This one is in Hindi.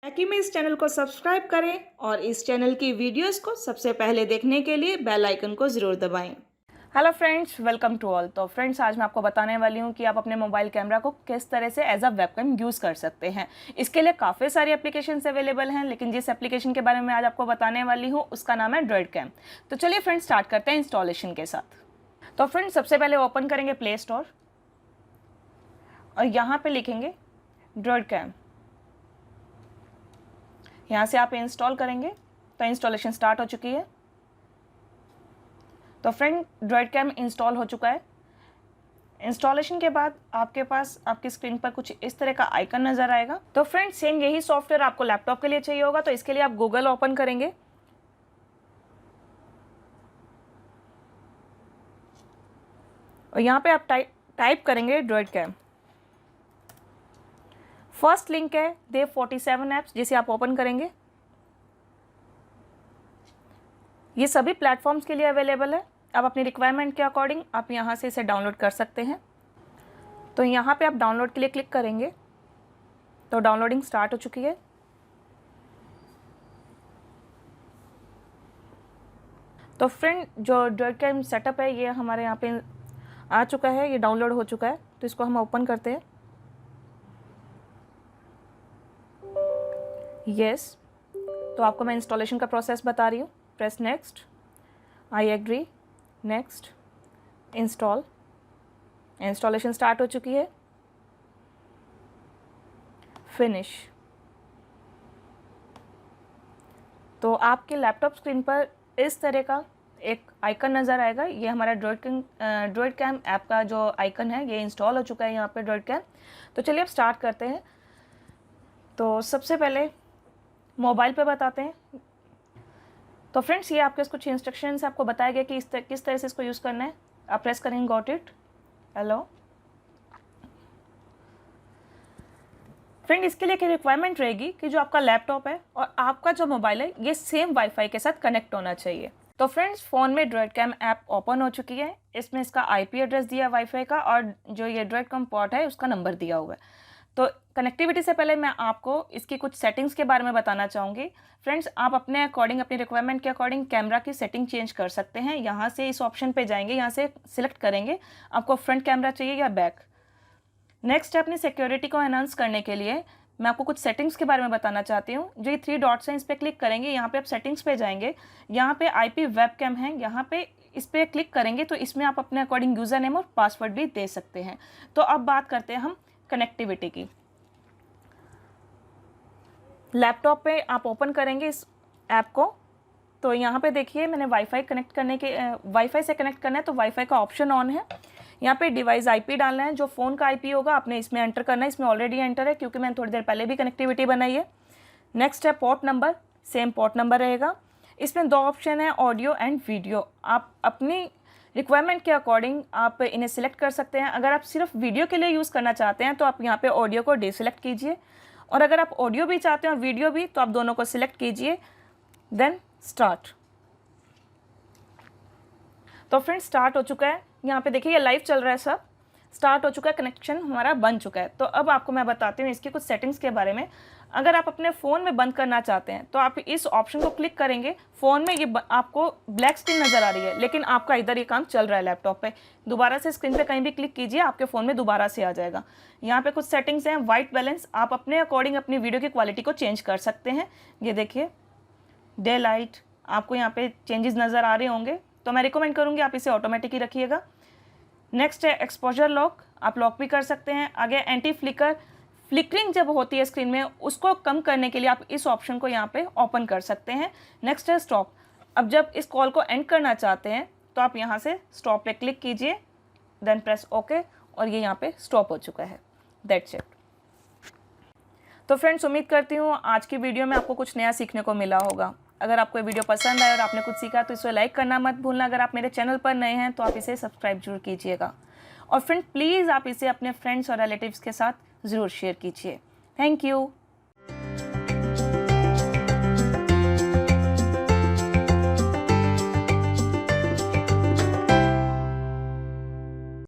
ताकि मैं इस चैनल को सब्सक्राइब करें और इस चैनल की वीडियोस को सबसे पहले देखने के लिए बेल आइकन को ज़रूर दबाएं। Hello friends, welcome to all. तो फ्रेंड्स, आज मैं आपको बताने वाली हूँ कि आप अपने मोबाइल कैमरा को किस तरह से एज अ वेबकैम यूज़ कर सकते हैं। इसके लिए काफ़ी सारी एप्लीकेशंस अवेलेबल हैं, लेकिन जिस एप्लीकेशन के बारे में आज आपको बताने वाली हूँ उसका नाम है ड्रॉइड कैम। तो चलिए फ्रेंड्स, स्टार्ट करते हैं इंस्टॉलेशन के साथ। तो फ्रेंड्स, सबसे पहले ओपन करेंगे प्ले स्टोर और यहाँ पर लिखेंगे ड्रॉइड कैम। यहाँ से आप इंस्टॉल करेंगे तो इंस्टॉलेशन स्टार्ट हो चुकी है। तो फ्रेंड, ड्रॉइड कैम इंस्टॉल हो चुका है। इंस्टॉलेशन के बाद आपके पास आपकी स्क्रीन पर कुछ इस तरह का आइकन नज़र आएगा। तो फ्रेंड, सेम यही सॉफ्टवेयर आपको लैपटॉप के लिए चाहिए होगा, तो इसके लिए आप गूगल ओपन करेंगे और यहाँ पे आप टाइप करेंगे ड्रॉइड कैम। फर्स्ट लिंक है देव 47 ऐप्स, जिसे आप ओपन करेंगे। ये सभी प्लेटफॉर्म्स के लिए अवेलेबल है। आप अपनी रिक्वायरमेंट के अकॉर्डिंग आप यहाँ से इसे डाउनलोड कर सकते हैं। तो यहाँ पे आप डाउनलोड के लिए क्लिक करेंगे तो डाउनलोडिंग स्टार्ट हो चुकी है। तो फ्रेंड, जो ड्रॉइड कैम सेटअप है ये हमारे यहाँ पे आ चुका है, ये डाउनलोड हो चुका है। तो इसको हम ओपन करते हैं। यस, तो आपको मैं इंस्टॉलेशन का प्रोसेस बता रही हूँ। Press next, I agree, next, install. Installation start हो चुकी है। फिनिश। तो आपके लैपटॉप स्क्रीन पर इस तरह का एक आइकन नज़र आएगा। ये हमारा ड्रॉइड कैम ऐप का जो आइकन है ये इंस्टॉल हो चुका है यहाँ पे ड्रॉइड कैम। तो चलिए अब स्टार्ट करते हैं। तो सबसे पहले मोबाइल पे बताते हैं। तो फ्रेंड्स, ये आपके कुछ इंस्ट्रक्शंस है, आपको बताया गया कि किस तरह से इसको यूज़ करना है। आप प्रेस करेंगे गॉट इट, हेलो। फ्रेंड, इसके लिए एक रिक्वायरमेंट रहेगी कि जो आपका लैपटॉप है और आपका जो मोबाइल है ये सेम वाईफाई के साथ कनेक्ट होना चाहिए। तो फ्रेंड्स, फ़ोन में ड्रॉइड कैम ऐप ओपन हो चुकी है। इसमें इसका आईपी एड्रेस दिया है वाईफाई का और जो ये ड्रॉइड कैम पोर्ट है उसका नंबर दिया हुआ है। तो कनेक्टिविटी से पहले मैं आपको इसकी कुछ सेटिंग्स के बारे में बताना चाहूँगी। फ्रेंड्स, आप अपने अकॉर्डिंग, अपनी रिक्वायरमेंट के अकॉर्डिंग कैमरा की सेटिंग चेंज कर सकते हैं। यहाँ से इस ऑप्शन पे जाएंगे, यहाँ से सिलेक्ट करेंगे आपको फ्रंट कैमरा चाहिए या बैक। नेक्स्ट है, अपनी सिक्योरिटी को एनहांस करने के लिए मैं आपको कुछ सेटिंग्स के बारे में बताना चाहती हूँ। जो ये 3 डॉट्स हैं इस पर क्लिक करेंगे, यहाँ पे आप सेटिंग्स पे जाएंगे। यहाँ पे IP वेबकैम है, यहाँ पे इस पर क्लिक करेंगे तो इसमें आप अपने अकॉर्डिंग यूज़र नेम और पासवर्ड भी दे सकते हैं। तो अब बात करते हैं हम कनेक्टिविटी की। लैपटॉप पे आप ओपन करेंगे इस ऐप को। तो यहाँ पे देखिए, मैंने वाईफाई से कनेक्ट करना है तो वाईफाई का ऑप्शन ऑन है। यहाँ पे डिवाइस IP डालना है, जो फ़ोन का IP होगा आपने इसमें एंटर करना है। इसमें ऑलरेडी एंटर है क्योंकि मैंने थोड़ी देर पहले भी कनेक्टिविटी बनाई है। नेक्स्ट है port number, same port number रहेगा। इसमें 2 ऑप्शन है, ऑडियो एंड वीडियो। आप अपनी रिक्वायरमेंट के अकॉर्डिंग आप इन्हें सिलेक्ट कर सकते हैं। अगर आप सिर्फ वीडियो के लिए यूज़ करना चाहते हैं तो आप यहाँ पे ऑडियो को डिसेलेक्ट कीजिए, और अगर आप ऑडियो भी चाहते हैं और वीडियो भी तो आप दोनों को सिलेक्ट कीजिए, देन स्टार्ट। तो फ्रेंड्स, स्टार्ट हो चुका है। यहाँ पे देखिए ये लाइव चल रहा है, सब स्टार्ट हो चुका है, कनेक्शन हमारा बन चुका है। तो अब आपको मैं बताती हूँ इसकी कुछ सेटिंग्स के बारे में। अगर आप अपने फ़ोन में बंद करना चाहते हैं तो आप इस ऑप्शन को क्लिक करेंगे। फ़ोन में ये आपको ब्लैक स्क्रीन नज़र आ रही है, लेकिन आपका इधर ये काम चल रहा है लैपटॉप पे। दोबारा से स्क्रीन पे कहीं भी क्लिक कीजिए, आपके फ़ोन में दोबारा से आ जाएगा। यहाँ पे कुछ सेटिंग्स हैं। वाइट बैलेंस, आप अपने अकॉर्डिंग अपनी वीडियो की क्वालिटी को चेंज कर सकते हैं। ये देखिए, डे लाइट, आपको यहाँ पे चेंजेस नज़र आ रहे होंगे, तो मैं रिकमेंड करूँगी आप इसे ऑटोमेटिक ही रखिएगा। नेक्स्ट है एक्सपोजर लॉक, आप लॉक भी कर सकते हैं। आगे एंटी फ्लिकरिंग जब होती है स्क्रीन में, उसको कम करने के लिए आप इस ऑप्शन को यहाँ पे ओपन कर सकते हैं। नेक्स्ट है स्टॉप, अब जब इस कॉल को एंड करना चाहते हैं तो आप यहाँ से स्टॉप पे क्लिक कीजिए, देन प्रेस ओके, और ये यहाँ पे स्टॉप हो चुका है। That's it. तो फ्रेंड्स, उम्मीद करती हूँ आज की वीडियो में आपको कुछ नया सीखने को मिला होगा। अगर आपको ये वीडियो पसंद आए और आपने कुछ सीखा तो इसे लाइक करना मत भूलना। अगर आप मेरे चैनल पर नए हैं तो आप इसे सब्सक्राइब जरूर कीजिएगा। और फ्रेंड, प्लीज़ आप इसे अपने फ्रेंड्स और रिलेटिव्स के साथ ज़रूर शेयर कीजिए। Thank you.